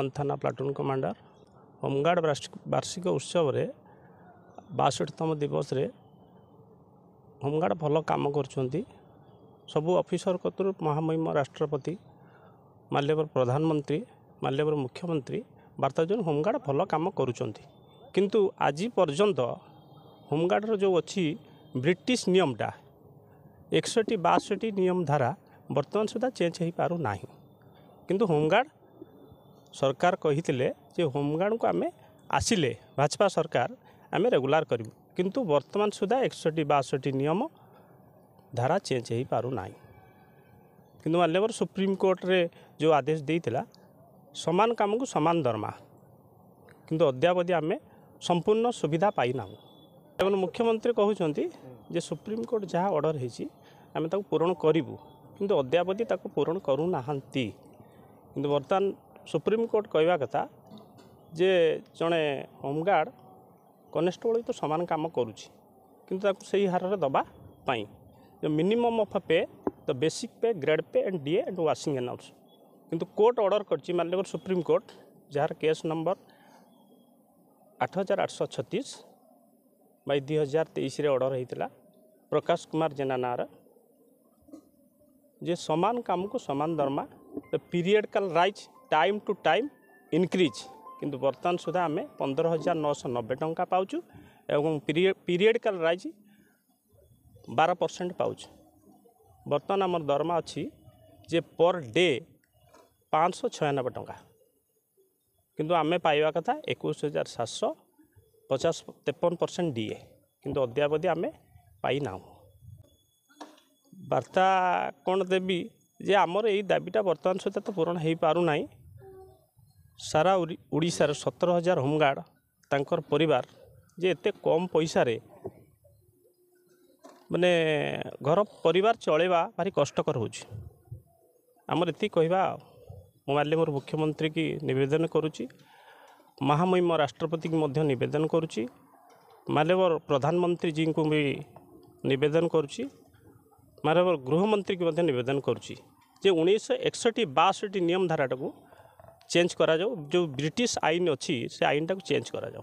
One थाना platoon commander home guard वार्षिक उत्सव 62तम दिवस रे होमगार्ड भल काम कर सबू ऑफिसर कतुर महामहिम राष्ट्रपति माल्यवर प्रधानमंत्री माल्यवर मुख्यमंत्री वार्ता जो होमगार्ड भल काम करुँच किंतु आज पर्यंत होमगार्ड जो अच्छी ब्रिटिश नियमटा 61-62 नियम धारा बर्तमान सुधा चेंज हो पार ना किंतु होमगार्ड सरकार कही होमगार्ड को आम आसिले भाजपा सरकार आम रेगुलार करूँ किंतु वर्तमान सुधा 61-62 नियम धारा चेंज हो पार ना किंतु माल्यवर सुप्रीम कोर्ट रे जो आदेश देइतिला समान काम को समान दरमा किंतु अद्यावधि आम संपूर्ण सुविधा पाईना मुख्यमंत्री कहते जे सुप्रीम कोर्ट जहाँ ऑर्डर होती आम पूरण करूँ किंतु अद्यावधि पूरण करूना किंतु बर्तमान सुप्रीम कोर्ट कहवा कथा जे जड़े होमगार्ड कनेस्टेबल तो समान काम करुँच किंतु सही हार में दबा पाई जो minimum of pay the basic pay grade pay and DA and washing announce किंतु कोर्ट ऑर्डर कर मानलेवर सुप्रीम कोर्ट जार केस नंबर 8836 बाई 2023 ऑर्डर होता प्रकाश कुमार जेना नार जे समान काम को समान दरमा periodical rise time to time increase किंतु बर्तमान सुधा आम 15,990 टंका पाचु एवं पीरियडिकल राइज 12% पाचु बर्तमान आम दरमा अच्छी जे पर डे 596 टंका किंतु आम पाइबा कथा 21,753% डीए किंतु अद्यावधि आम पाईना वार्ता कौन देवी जे आमर यही दाबीटा बर्तमान सुधा तो पूरण हो पारना सारा ओडिशार 17,000 होमगार्ड तांकर परिवार जे एते कम पैसा रे माने घर परिवार चलेबा भारी कष्टकर होची आमर एति कहवा माल्यवर मुख्यमंत्री की निवेदन करुच्ची महामहिम राष्ट्रपति की मध्य निवेदन करुच्ची माल्यवर प्रधानमंत्री जी को भी निवेदन करुच्ची माल्यवर गृहमंत्री की मध्य निवेदन करुच्ची जे 1961-62 नियम धाराटा को चेंज करा जाओ जो ब्रिटिश आईन अच्छी से आईन टाक चेंज करा जाओ।